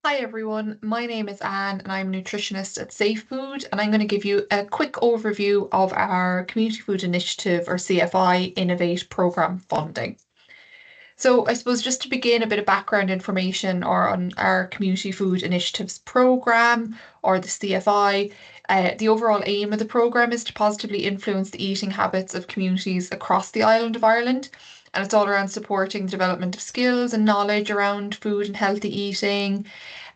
Hi everyone, my name is Anne and I'm a nutritionist at Safefood, and I'm going to give you a quick overview of our Community Food Initiative or CFI Innovate programme funding. So I suppose just to begin, a bit of background information on our Community Food Initiatives programme or the CFI. The overall aim of the programme is to positively influence the eating habits of communities across the island of Ireland. And it's all around supporting the development of skills and knowledge around food and healthy eating,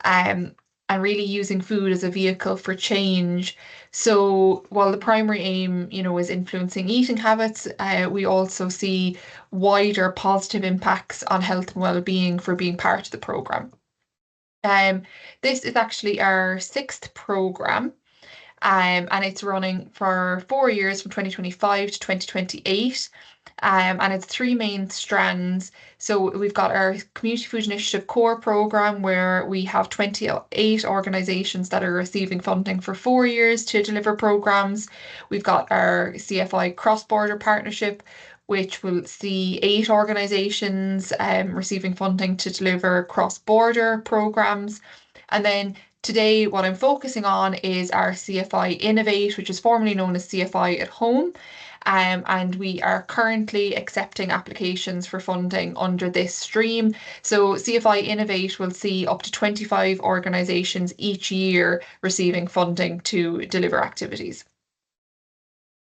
um, and really using food as a vehicle for change. So while the primary aim, is influencing eating habits, we also see wider positive impacts on health and well-being for being part of the program. This is actually our sixth program, and it's running for 4 years from 2025 to 2028. And it's three main strands. So we've got our Community Food Initiative Core program, where we have 28 organisations that are receiving funding for 4 years to deliver programs. We've got our CFI Cross-Border Partnership, which will see 8 organisations receiving funding to deliver cross-border programs. And then today, what I'm focusing on is our CFI Innovate, which is formerly known as CFI at Home. And we are currently accepting applications for funding under this stream. So CFI Innovate will see up to 25 organisations each year receiving funding to deliver activities.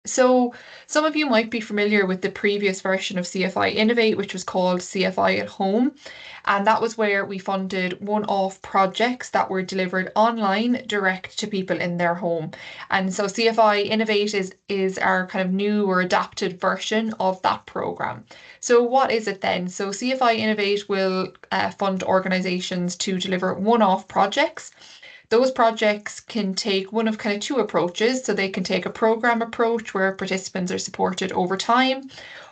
So some of you might be familiar with the previous version of CFI Innovate, which was called CFI at Home. And that was where we funded one-off projects that were delivered online direct to people in their home. And so CFI Innovate is our kind of new or adapted version of that program. So what is it then? So CFI Innovate will fund organisations to deliver one-off projects. Those projects can take one of kind of two approaches. So they can take a program approach where participants are supported over time,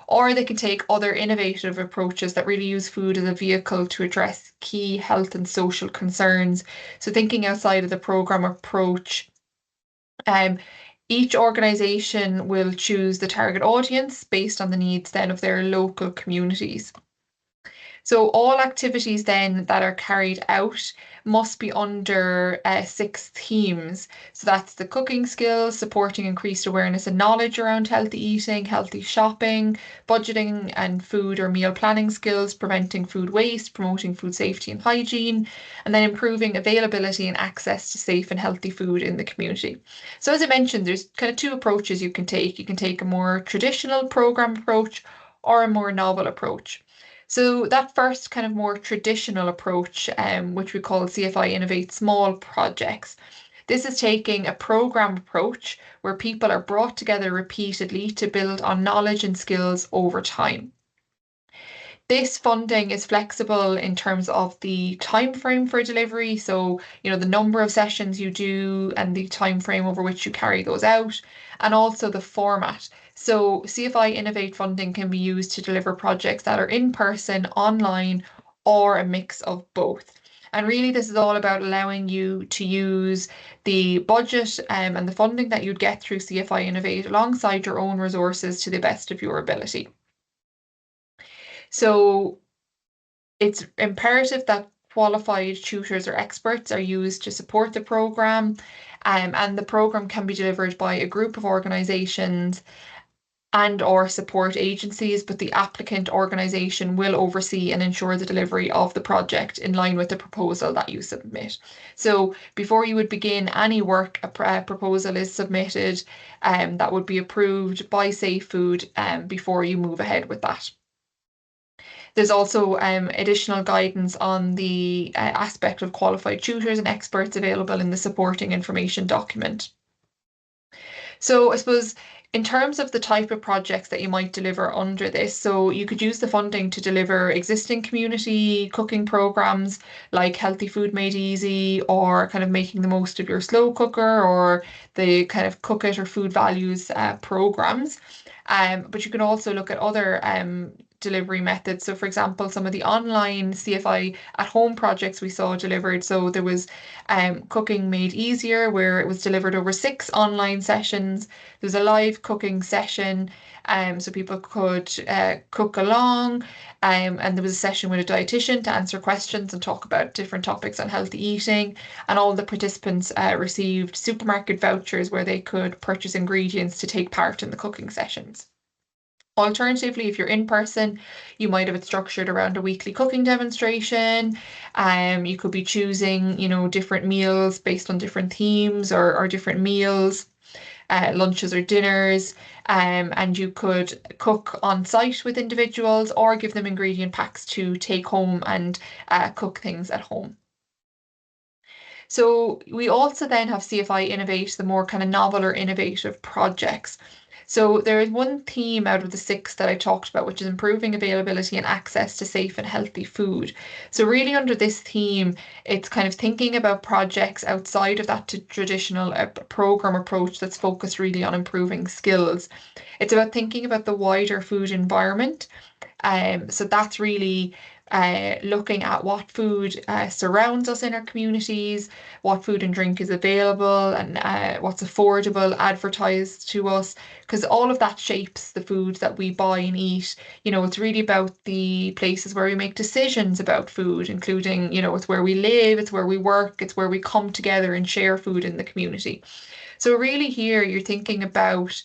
or they can take other innovative approaches that really use food as a vehicle to address key health and social concerns. So thinking outside of the program approach, each organisation will choose the target audience based on the needs then of their local communities. So all activities then that are carried out must be under 6 themes. So that's the cooking skills, supporting increased awareness and knowledge around healthy eating, healthy shopping, budgeting and food or meal planning skills, preventing food waste, promoting food safety and hygiene, and then improving availability and access to safe and healthy food in the community. So as I mentioned, there's kind of two approaches you can take. You can take a more traditional program approach or a more novel approach. So that first kind of more traditional approach, which we call CFI Innovate Small Projects, this is taking a program approach where people are brought together repeatedly to build on knowledge and skills over time. This funding is flexible in terms of the time frame for delivery, so the number of sessions you do and the time frame over which you carry those out, and also the format. So CFI Innovate funding can be used to deliver projects that are in person, online, or a mix of both. And really, this is all about allowing you to use the budget and the funding that you'd get through CFI Innovate alongside your own resources to the best of your ability. So it's imperative that qualified tutors or experts are used to support the programme, and the programme can be delivered by a group of organisations and or support agencies, but the applicant organisation will oversee and ensure the delivery of the project in line with the proposal that you submit. So before you would begin any work, a proposal is submitted that would be approved by Safefood before you move ahead with that. There's also additional guidance on the aspect of qualified tutors and experts available in the supporting information document. So I suppose in terms of the type of projects that you might deliver under this, so you could use the funding to deliver existing community cooking programs like Healthy Food Made Easy, or kind of making the most of your slow cooker, or the kind of Cook It or Food Values programs. But you can also look at other delivery methods. So for example, some of the online CFI at home projects we saw delivered. So there was Cooking Made Easier, where it was delivered over 6 online sessions. There was a live cooking session, so people could cook along. And there was a session with a dietitian to answer questions and talk about different topics on healthy eating. And all the participants received supermarket vouchers where they could purchase ingredients to take part in the cooking sessions. Alternatively, if you're in person, you might have it structured around a weekly cooking demonstration. You could be choosing, different meals based on different themes or different meals, lunches or dinners. And you could cook on site with individuals or give them ingredient packs to take home and cook things at home. So we also then have CFI Innovate, the more kind of novel or innovative projects. So there is one theme out of the 6 that I talked about, which is improving availability and access to safe and healthy food. So really under this theme, it's kind of thinking about projects outside of that traditional program approach that's focused really on improving skills. It's about thinking about the wider food environment. So that's really looking at what food surrounds us in our communities, what food and drink is available, and what's affordable, advertised to us, because all of that shapes the food that we buy and eat. It's really about the places where we make decisions about food, including, it's where we live, it's where we work, it's where we come together and share food in the community. So really here you're thinking about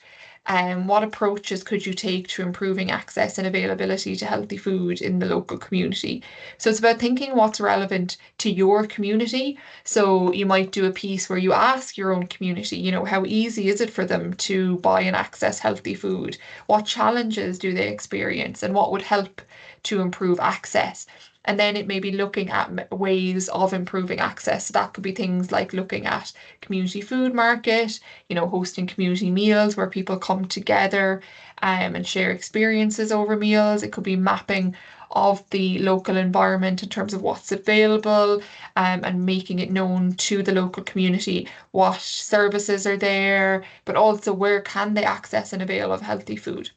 what approaches could you take to improving access and availability to healthy food in the local community? So it's about thinking what's relevant to your community. So you might do a piece where you ask your own community, how easy is it for them to buy and access healthy food? What challenges do they experience and what would help to improve access? And then it may be looking at ways of improving access. So that could be things like looking at community food market, hosting community meals where people come together and share experiences over meals. It could be mapping of the local environment in terms of what's available and making it known to the local community what services are there, but also where can they access and avail of healthy food.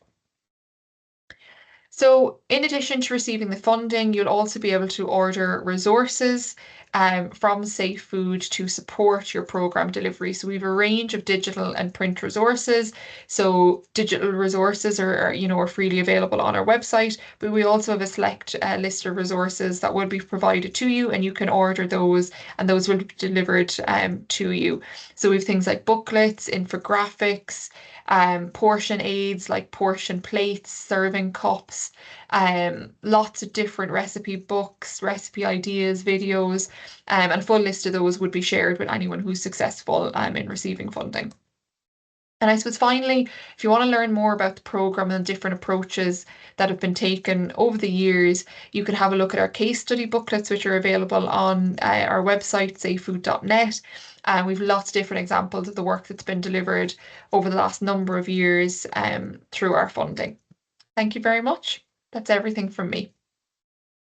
So in addition to receiving the funding, you'll also be able to order resources from Safefood to support your program delivery. So we have a range of digital and print resources. So digital resources are freely available on our website, but we also have a select list of resources that will be provided to you, and you can order those, and those will be delivered to you. So we have things like booklets, infographics, portion aids like portion plates, serving cups, lots of different recipe books, recipe ideas, videos, and a full list of those would be shared with anyone who's successful in receiving funding. And I suppose finally, if you want to learn more about the programme and different approaches that have been taken over the years, you can have a look at our case study booklets, which are available on our website, safefood.net. And we've lots of different examples of the work that's been delivered over the last number of years through our funding. Thank you very much. That's everything from me.